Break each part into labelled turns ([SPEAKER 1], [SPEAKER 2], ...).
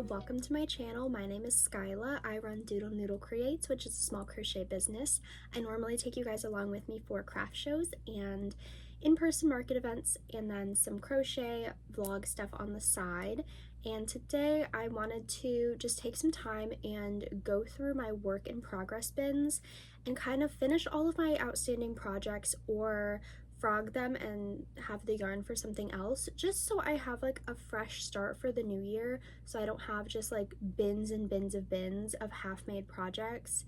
[SPEAKER 1] welcome to my channel. My name is Skyla. I run Doodle Noodle Creates, which is a small crochet business. I normally take you guys along with me for craft shows and in-person market events, and then some crochet vlog stuff on the side. And today I wanted to just take some time and go through my work in progress bins and kind of finish all of my outstanding projects or frog them and have the yarn for something else, just so I have like a fresh start for the new year, so I don't have just like bins and bins of half-made projects,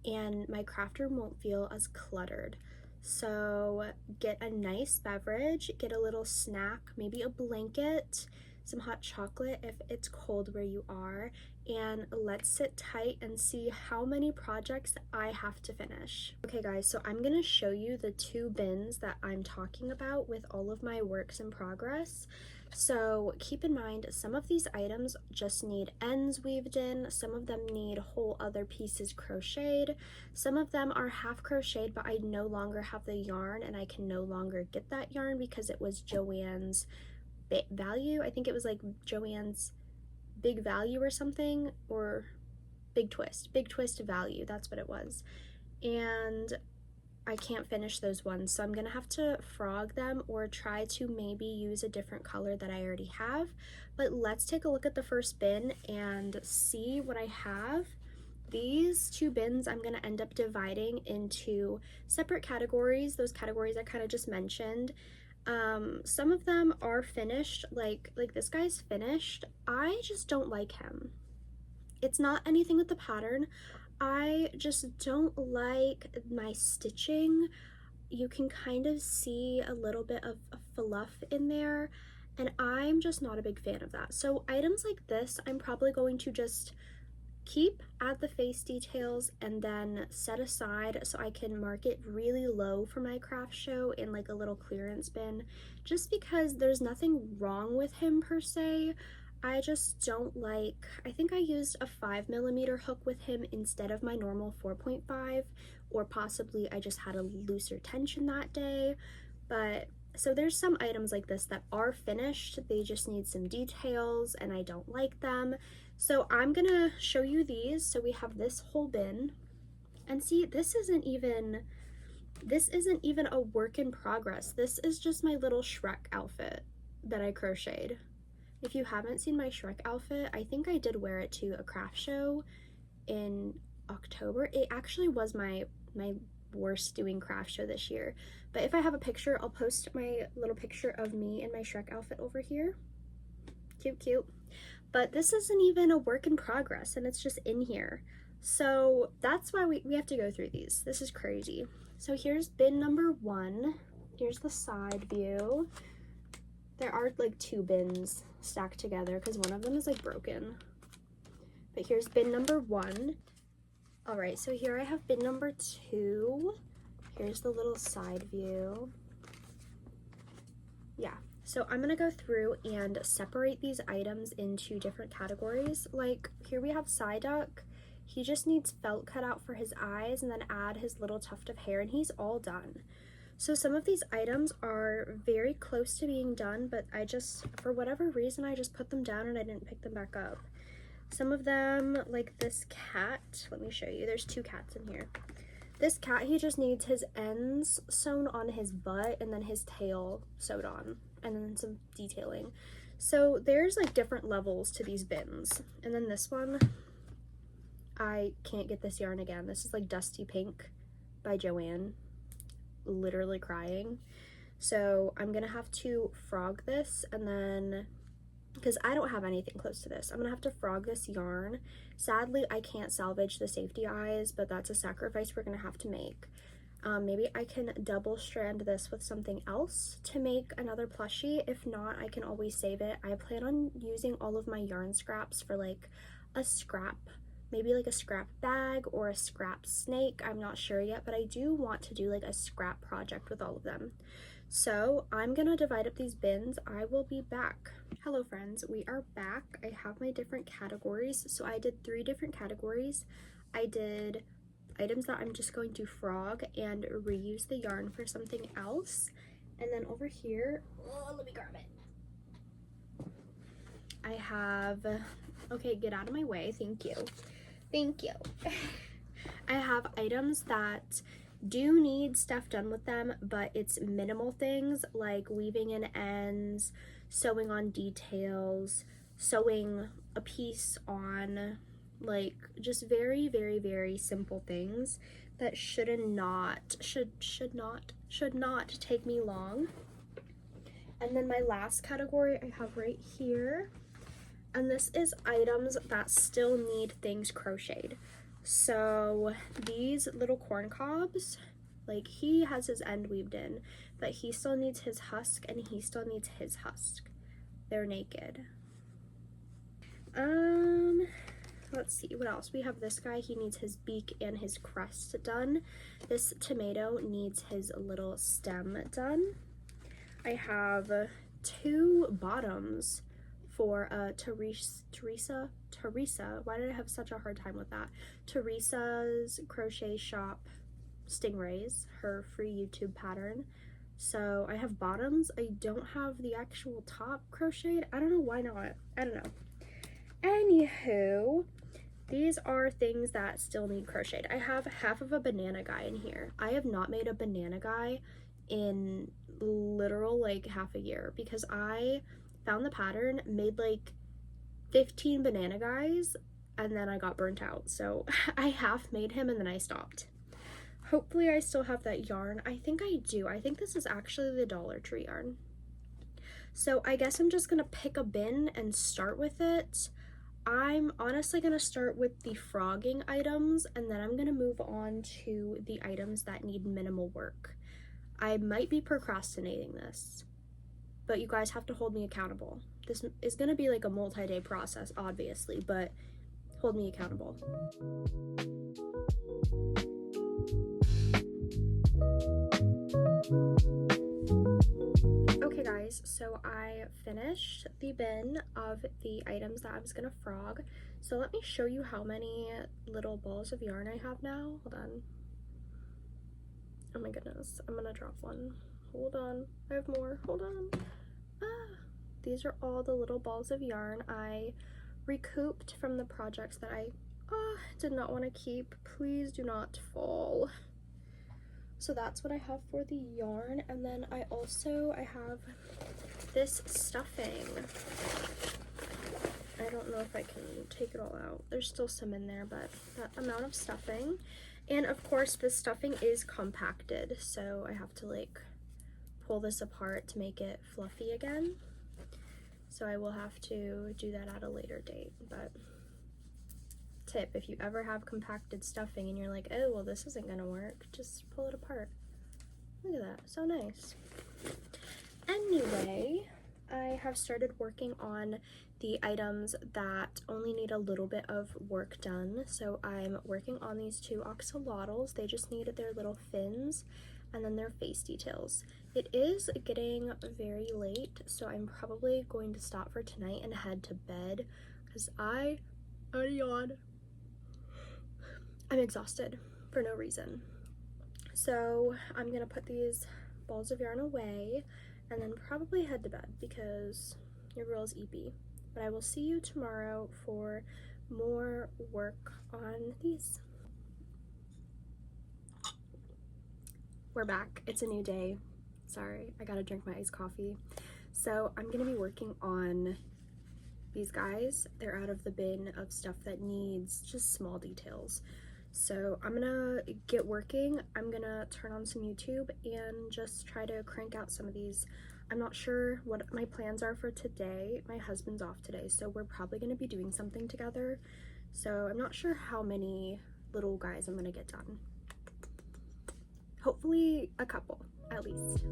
[SPEAKER 1] and my craft room won't feel as cluttered. So get a nice beverage, get a little snack, maybe a blanket, some hot chocolate if it's cold where you are, and let's sit tight and see how many projects I have to finish. Okay guys, so I'm gonna show you the two bins that I'm talking about with all of my works in progress. So keep in mind, some of these items just need ends weaved in, some of them need whole other pieces crocheted, some of them are half crocheted but I no longer have the yarn and I can no longer get that yarn because it was Joann's value. I think it was like Joann's big value or something, or big twist value, that's what it was. And I can't finish those ones, so I'm gonna have to frog them or try to maybe use a different color that I already have. But let's take a look at the first bin and see what I have. These two bins I'm gonna end up dividing into separate categories, those categories I kind of just mentioned. Some of them are finished, like this guy's finished. I just don't like him. It's not anything with the pattern. I just don't like my stitching. You can kind of see a little bit of fluff in there, and I'm just not a big fan of that. So items like this, I'm probably going to just add the face details and then set aside so I can mark it really low for my craft show in like a little clearance bin, just because there's nothing wrong with him per se. I just don't like, I think I used a 5mm hook with him instead of my normal 4.5, or possibly I just had a looser tension that day. But so there's some items like this that are finished, they just need some details and I don't like them. So I'm gonna show you these. So we have this whole bin, and see, this isn't even a work in progress. This is just my little Shrek outfit that I crocheted. If you haven't seen my Shrek outfit, I think I did wear it to a craft show in October. It actually was my worst doing craft show this year, but if I have a picture, I'll post my little picture of me in my Shrek outfit over here. Cute. But this isn't even a work in progress, and it's just in here. So that's why we have to go through these. This is crazy. So here's bin number 1. Here's the side view. There are like 2 bins stacked together because one of them is like broken. But here's bin number 1. All right, so here I have bin number 2. Here's the little side view. Yeah, so I'm gonna go through and separate these items into different categories. Like here we have Psyduck. He just needs felt cut out for his eyes and then add his little tuft of hair, and he's all done. So some of these items are very close to being done, but I just, for whatever reason, I just put them down and I didn't pick them back up. Some of them, like this cat, let me show you, there's 2 cats in here. This cat, he just needs his ends sewn on his butt and then his tail sewed on, and then some detailing. So there's like different levels to these bins. And then this one, I can't get this yarn again. This is like Dusty Pink by Joann. Literally crying. So I'm gonna have to frog this, and then because I don't have anything close to this, I'm gonna have to frog this yarn. Sadly, I can't salvage the safety eyes, but that's a sacrifice we're gonna have to make. Maybe I can double strand this with something else to make another plushie. If not, I can always save it. I plan on using all of my yarn scraps for like a scrap, maybe like a scrap bag or a scrap snake. I'm not sure yet, but I do want to do like a scrap project with all of them. So I'm gonna divide up these bins. I will be back. Hello friends, we are back. I have my different categories. So I did 3 different categories. I did items that I'm just going to frog and reuse the yarn for something else. And then over here, oh, let me grab it. I have Okay, get out of my way. Thank you. Thank you. I have items that do need stuff done with them, but it's minimal things like weaving in ends, sewing on details, sewing a piece on, like just very, very, very simple things that should not take me long. And then my last category I have right here, and this is items that still need things crocheted. So these little corn cobs, like he has his end weaved in, but he still needs his husk and he still needs his husk. They're naked. Let's see what else. We have this guy, he needs his beak and his crest done. This tomato needs his little stem done. I have 2 bottoms for Teresa, why did I have such a hard time with that? Teresa's crochet shop stingrays, her free YouTube pattern. So I have bottoms. I don't have the actual top crocheted. I don't know why not. I don't know. Anywho, these are things that still need crocheted. I have half of a banana guy in here. I have not made a banana guy in literal like half a year because I found the pattern, made like 15 banana guys, and then I got burnt out. So I half made him and then I stopped. Hopefully I still have that yarn. I think I do. I think this is actually the Dollar Tree yarn. So I guess I'm just gonna pick a bin and start with it. I'm honestly gonna start with the frogging items and then I'm gonna move on to the items that need minimal work. I might be procrastinating this, but you guys have to hold me accountable. This is gonna be like a multi-day process, obviously, but hold me accountable. Okay guys, so I finished the bin of the items that I was gonna frog. So let me show you how many little balls of yarn I have now. Hold on. Oh my goodness, I'm gonna drop one. Hold on, I have more, hold on. These are all the little balls of yarn I recouped from the projects that I did not want to keep. Please do not fall. So that's what I have for the yarn, and then I have this stuffing. I don't know if I can take it all out. There's still some in there, but that amount of stuffing. And of course this stuffing is compacted, so I have to like pull this apart to make it fluffy again. So I will have to do that at a later date. But tip, if you ever have compacted stuffing and you're like, oh, well, this isn't gonna work, just pull it apart. Look at that, so nice. Anyway, I have started working on the items that only need a little bit of work done. So I'm working on these 2 axolotls. They just need their little fins and then their face details. It is getting very late, so I'm probably going to stop for tonight and head to bed because I'm exhausted for no reason. So I'm gonna put these balls of yarn away and then probably head to bed because your girl's eepy. But I will see you tomorrow for more work on these. We're back. It's a new day. Sorry, I gotta drink my iced coffee. So I'm gonna be working on these guys. They're out of the bin of stuff that needs just small details. So I'm gonna get working. I'm gonna turn on some YouTube and just try to crank out some of these. I'm not sure what my plans are for today. My husband's off today, so we're probably gonna be doing something together. So I'm not sure how many little guys I'm gonna get done. Hopefully a couple, at least.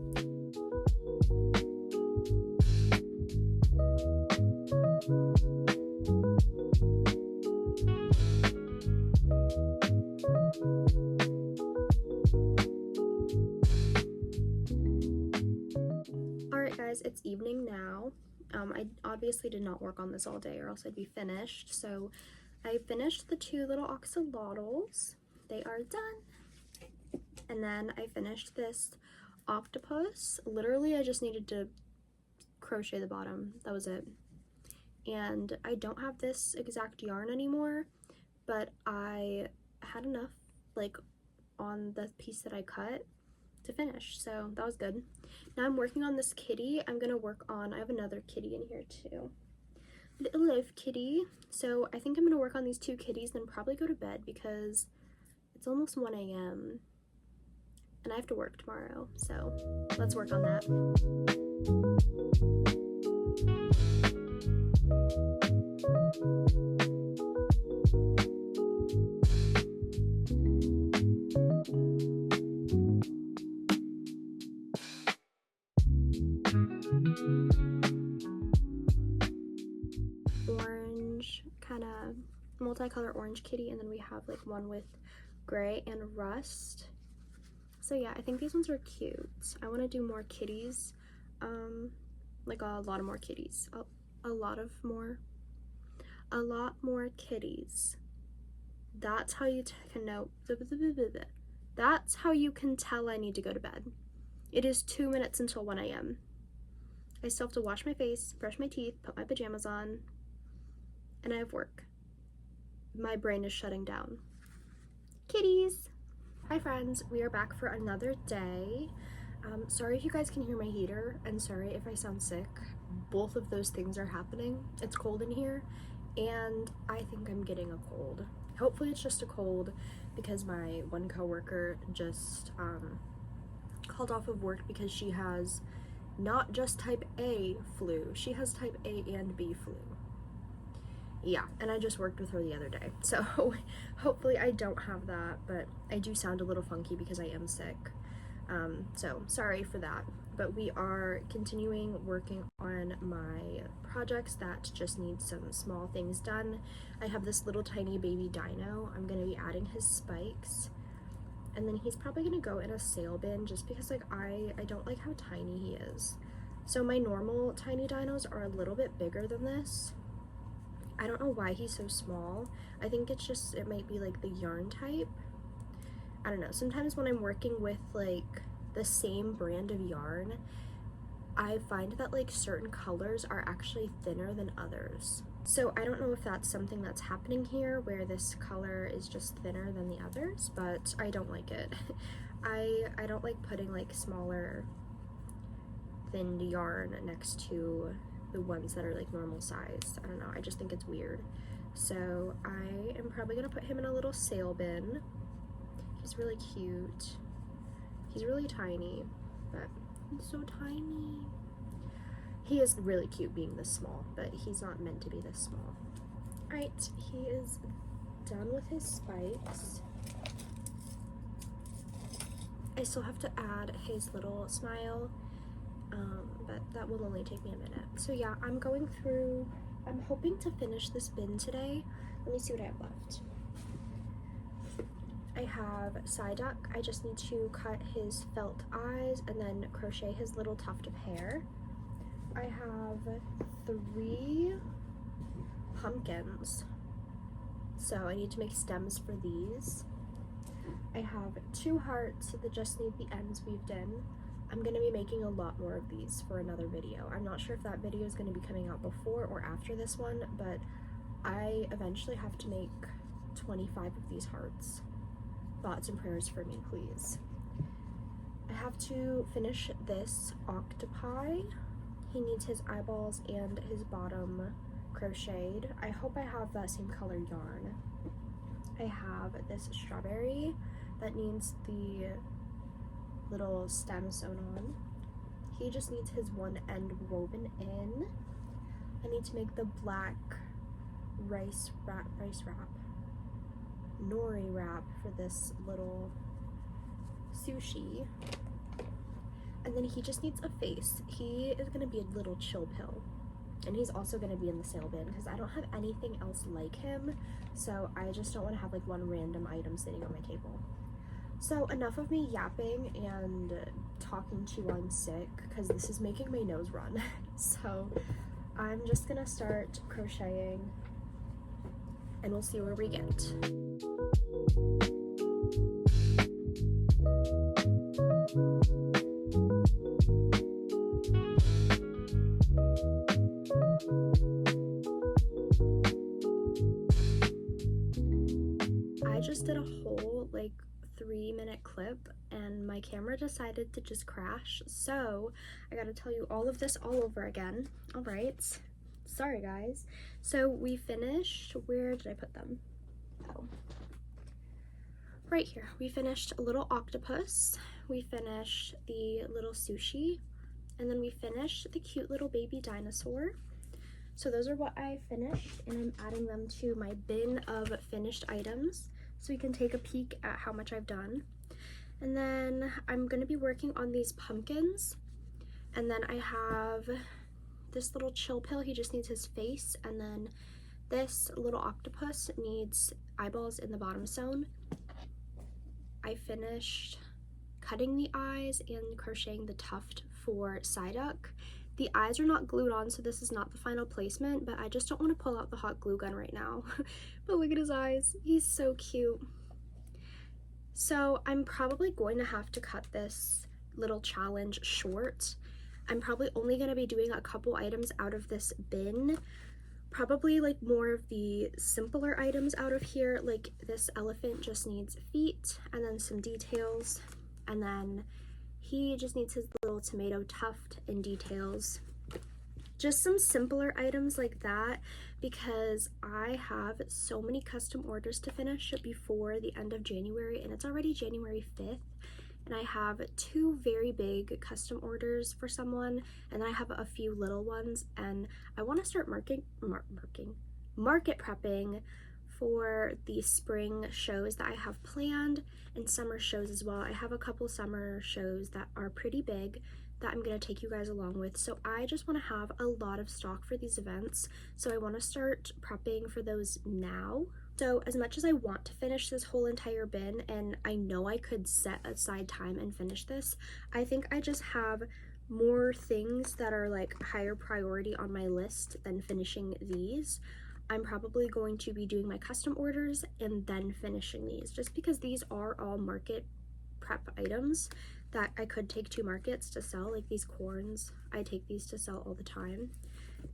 [SPEAKER 1] Alright guys, it's evening now. I obviously did not work on this all day or else I'd be finished. So I finished the 2 little axolotls. They are done. And then I finished this octopus. Literally, I just needed to crochet the bottom. That was it. and I don't have this exact yarn anymore, but I had enough like on the piece that I cut to finish, so that was good. Now I'm working on this kitty. I'm gonna work on, I have another kitty in here too, little live kitty. So I think I'm gonna work on these two kitties, then probably go to bed because it's almost 1 a.m. and I have to work tomorrow, so let's work on that. Orange, kind of multicolor orange kitty, and then we have like one with gray and rust. So yeah, I think these ones are cute. I want to do more kitties, like a lot more kitties, a lot more kitties. That's how you can know. That's how you can tell I need to go to bed. It is 2 minutes until 1 a.m. I still have to wash my face, brush my teeth, put my pajamas on, and I have work. My brain is shutting down. Kitties! Hi friends, we are back for another day. Sorry if you guys can hear my heater, and sorry if I sound sick. Both of those things are happening. It's cold in here, and I think I'm getting a cold. Hopefully it's just a cold, because my one coworker just called off of work because she has not just type A flu, she has type A and B flu. Yeah, and I just worked with her the other day, so hopefully I don't have that, but I do sound a little funky because I am sick, so sorry for that. But we are continuing working on my projects that just need some small things done. I have this little tiny baby dino. I'm going to be adding his spikes, and then he's probably going to go in a sale bin just because like I don't like how tiny he is. So my normal tiny dinos are a little bit bigger than this. I don't know why he's so small. I think it's just, it might be like the yarn type. I don't know. Sometimes when I'm working with like the same brand of yarn, I find that like certain colors are actually thinner than others. So I don't know if that's something that's happening here where this color is just thinner than the others, but I don't like it. I don't like putting like smaller thinned yarn next to the ones that are like normal size. I don't know, I just think it's weird. So I am probably gonna put him in a little sale bin. He's really cute. He's really tiny, but he's so tiny. He is really cute being this small, but he's not meant to be this small. Alright, he is done with his spikes. I still have to add his little smile, but that will only take me a minute. So yeah, I'm going through, I'm hoping to finish this bin today. Let me see what I have left. I have Psyduck. I just need to cut his felt eyes and then crochet his little tuft of hair. I have 3 pumpkins, so I need to make stems for these. I have 2 hearts that just need the ends weaved in. I'm going to be making a lot more of these for another video. I'm not sure if that video is going to be coming out before or after this one, but I eventually have to make 25 of these hearts. Thoughts and prayers for me, please. I have to finish this octopi. He needs his eyeballs and his bottom crocheted. I hope I have that same color yarn. I have this strawberry that needs the little stem sewn on. He just needs his one end woven in. I need to make the black nori wrap for this little sushi. And then he just needs a face. He is going to be a little chill pill. And he's also going to be in the sale bin because I don't have anything else like him. So I just don't want to have like one random item sitting on my table. So enough of me yapping and talking to you on sick because this is making my nose run. So I'm just going to start crocheting and we'll see where we get. did a whole like 3-minute clip and my camera decided to just crash, so I gotta tell you all of this all over again. All right, sorry guys. So we finished, where did I put them? Oh, right here. We finished a little octopus, we finished the little sushi, and then we finished the cute little baby dinosaur. So those are what I finished, and I'm adding them to my bin of finished items so we can take a peek at how much I've done. And then I'm going to be working on these pumpkins, and then I have this little chill pill, he just needs his face, and then this little octopus needs eyeballs in the bottom sewn. I finished cutting the eyes and crocheting the tuft for Psyduck. The eyes are not glued on, so this is not the final placement, but I just don't want to pull out the hot glue gun right now. But look at his eyes, he's so cute. So I'm probably going to have to cut this little challenge short. I'm probably only going to be doing a couple items out of this bin, probably like more of the simpler items out of here. Like this elephant just needs feet and then some details, and then he just needs his little tomato tuft and details. Just some simpler items like that, because I have so many custom orders to finish before the end of January, and it's already January 5th, and I have 2 very big custom orders for someone, and then I have a few little ones, and I want to start market prepping for the spring shows that I have planned, and summer shows as well. I have a couple summer shows that are pretty big that I'm going to take you guys along with, so I just want to have a lot of stock for these events, so I want to start prepping for those now. So as much as I want to finish this whole entire bin, and I know I could set aside time and finish this, I think I just have more things that are like higher priority on my list than finishing these. I'm probably going to be doing my custom orders and then finishing these, just because these are all market prep items that I could take to markets to sell. Like these corns, I take these to sell all the time,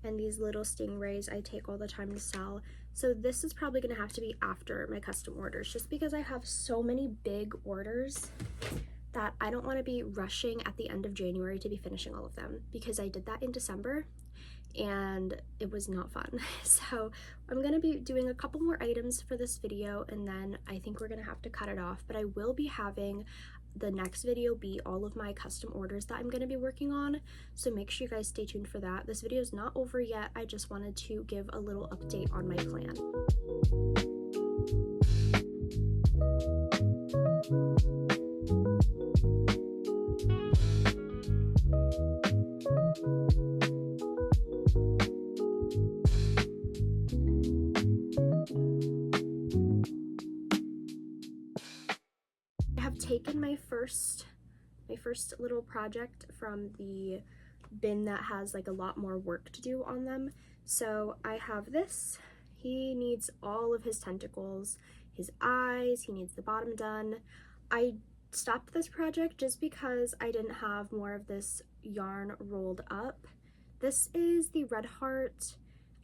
[SPEAKER 1] and these little stingrays I take all the time to sell. So this is probably going to have to be after my custom orders, just because I have so many big orders that I don't want to be rushing at the end of January to be finishing all of them, because I did that in December and it was not fun. So I'm going to be doing a couple more items for this video, and then I think we're going to have to cut it off, but I will be having the next video be all of my custom orders that I'm going to be working on, so make sure you guys stay tuned for that. This video is not over yet, I just wanted to give a little update on my plan. Taken my first little project from the bin that has like a lot more work to do on them. So I have this. He needs all of his tentacles, his eyes, he needs the bottom done. I stopped this project just because I didn't have more of this yarn rolled up. This is the Red Heart.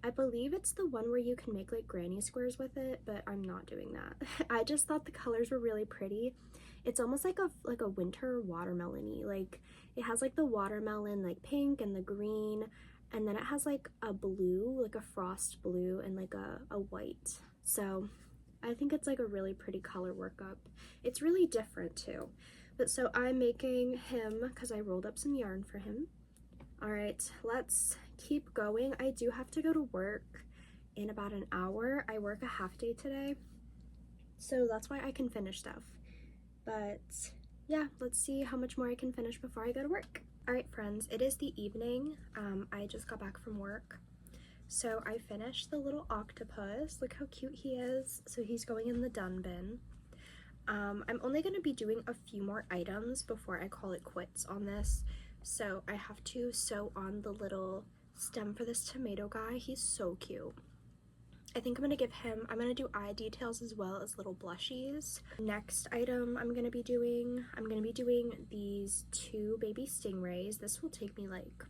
[SPEAKER 1] I believe it's the one where you can make like granny squares with it, but I'm not doing that. I just thought the colors were really pretty. It's almost like a winter watermelon-y. Like it has like the watermelon like pink and the green, and then it has like a blue, like a frost blue, and like a white. So I think it's like a really pretty color workup. It's really different too. But so I'm making him because I rolled up some yarn for him. All right, let's keep going. I do have to go to work in about an hour. I work a half day today, so that's why I can finish stuff. But yeah, let's see how much more I can finish before I go to work. All right, friends, it is the evening. I just got back from work. So I finished the little octopus. Look how cute he is. So he's going in the done bin. I'm only going to be doing a few more items before I call it quits on this. So I have to sew on the little stem for this tomato guy. He's so cute. I think I'm going to do eye details as well as little blushies. Next item I'm going to be doing these 2 baby stingrays. This will take me like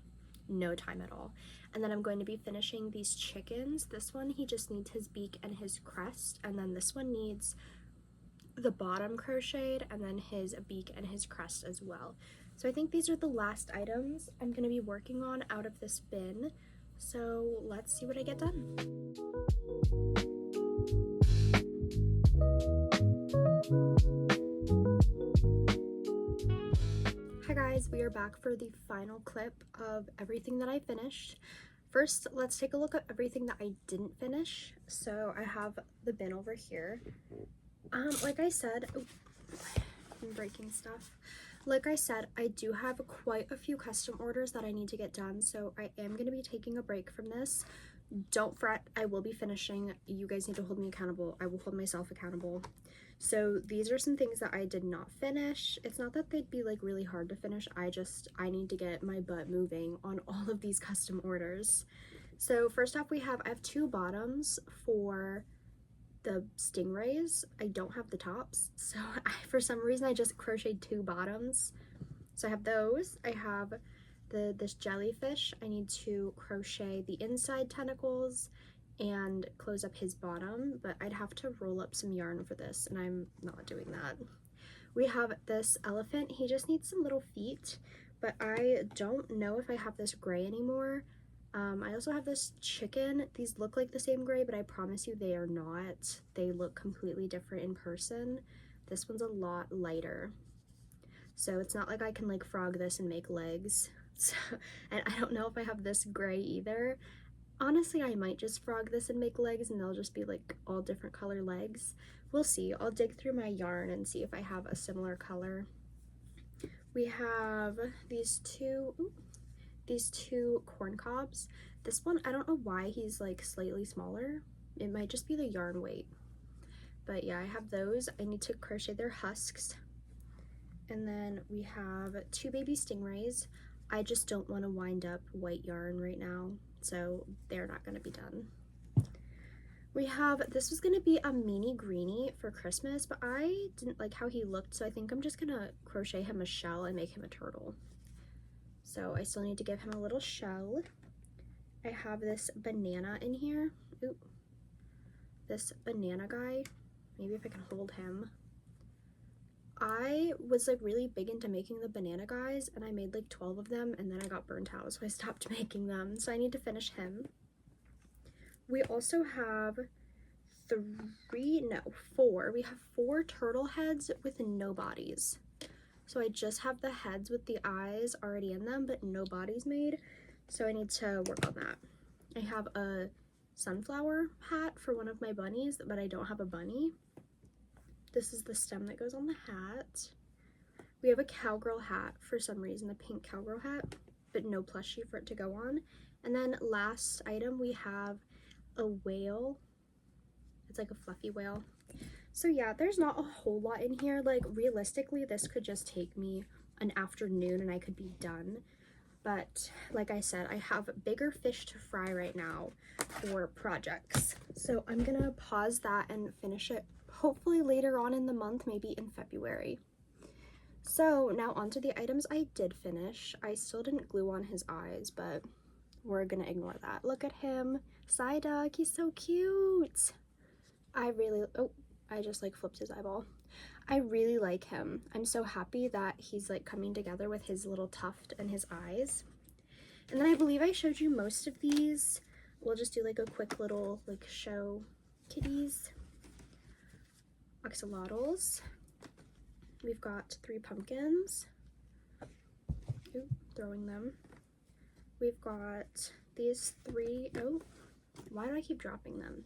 [SPEAKER 1] no time at all. And then I'm going to be finishing these chickens. This one, he just needs his beak and his crest, and then this one needs the bottom crocheted, and then his beak and his crest as well. So I think these are the last items I'm going to be working on out of this bin. So let's see what I get done. Hi guys, we are back for the final clip of everything that I finished. First, let's take a look at everything that I didn't finish. So I have the bin over here. Like I said, I'm breaking stuff. Like I said, I do have quite a few custom orders that I need to get done, so I am going to be taking a break from this. Don't fret, I will be finishing. You guys need to hold me accountable. I will hold myself accountable. So these are some things that I did not finish. It's not that they'd be like really hard to finish. I need to get my butt moving on all of these custom orders. So first off, I have two bottoms for the stingrays. I don't have the tops, so for some reason I just crocheted two bottoms. So I have those. I have this jellyfish. I need to crochet the inside tentacles and close up his bottom, but I'd have to roll up some yarn for this, and I'm not doing that. We have this elephant. He just needs some little feet, but I don't know if I have this gray anymore. I also have this chicken. These look like the same gray, but I promise you they are not. They look completely different in person. This one's a lot lighter. So it's not like I can like frog this and make legs. So, and I don't know if I have this gray either. Honestly, I might just frog this and make legs, and they'll just be like all different color legs. We'll see. I'll dig through my yarn and see if I have a similar color. We have these two corn cobs. This one, I don't know why he's like slightly smaller. It might just be the yarn weight. But yeah, I have those. I need to crochet their husks. And then we have two baby stingrays. I just don't want to wind up white yarn right now, so they're not going to be done. We have, this was going to be a mini greenie for Christmas, but I didn't like how he looked, so I think I'm just going to crochet him a shell and make him a turtle. So I still need to give him a little shell. I have this banana in here. Ooh, this banana guy. Maybe if I can hold him. I was like really big into making the banana guys, and I made like 12 of them, and then I got burnt out, so I stopped making them. So I need to finish him. We also have four. We have 4 turtle heads with no bodies. So I just have the heads with the eyes already in them, but no bodies made. So I need to work on that. I have a sunflower hat for one of my bunnies, but I don't have a bunny. This is the stem that goes on the hat. We have a cowgirl hat for some reason, a pink cowgirl hat, but no plushie for it to go on. And then last item, we have a whale. It's like a fluffy whale. So yeah, there's not a whole lot in here. Like realistically, this could just take me an afternoon and I could be done. But like I said, I have bigger fish to fry right now for projects. So I'm gonna pause that and finish it hopefully later on in the month, maybe in February. So now onto the items I did finish. I still didn't glue on his eyes, but we're gonna ignore that. Look at him, Psyduck, he's so cute. I just like flipped his eyeball. I really like him. I'm so happy that he's like coming together with his little tuft and his eyes. And then I believe I showed you most of these. We'll just do like a quick little like show kitties. Axolotls. We've got 3 pumpkins. Ooh, throwing them. We've got these 3, oh, why do I keep dropping them?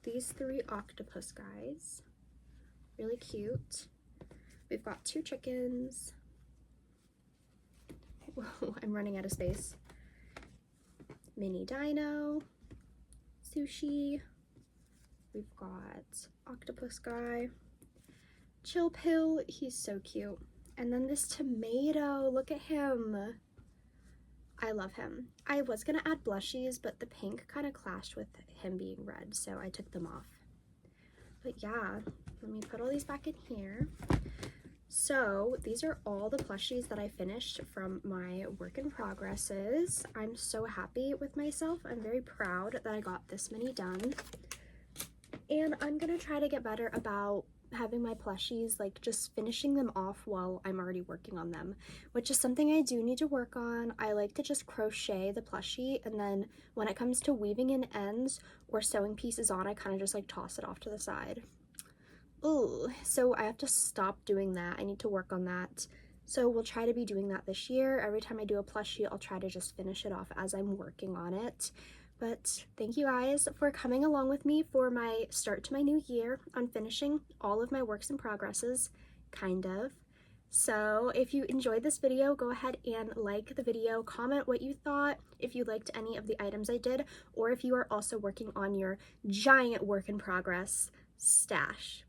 [SPEAKER 1] These 3 octopus guys. Really cute. We've got 2 chickens. Whoa, I'm running out of space. Mini dino. Sushi. We've got octopus guy. Chill pill, he's so cute. And then this tomato, look at him. I love him. I was gonna add blushies, but the pink kind of clashed with him being red, so I took them off. But yeah, let me put all these back in here. So these are all the plushies that I finished from my work in progresses. I'm so happy with myself. I'm very proud that I got this many done. And I'm gonna try to get better about having my plushies, like just finishing them off while I'm already working on them, which is something I do need to work on. I like to just crochet the plushie, and then when it comes to weaving in ends or sewing pieces on, I kind of just like toss it off to the side. Ooh, so I have to stop doing that. I need to work on that. So we'll try to be doing that this year. Every time I do a plushie, I'll try to just finish it off as I'm working on it. But thank you guys for coming along with me for my start to my new year on finishing all of my works in progresses, kind of. So if you enjoyed this video, go ahead and like the video, comment what you thought, if you liked any of the items I did, or if you are also working on your giant work in progress stash.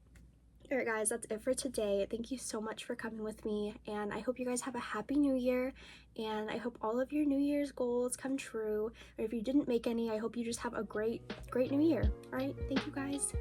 [SPEAKER 1] Alright guys, that's it for today. Thank you so much for coming with me, and I hope you guys have a happy new year, and I hope all of your new year's goals come true, or if you didn't make any, I hope you just have a great new year. Alright, thank you guys.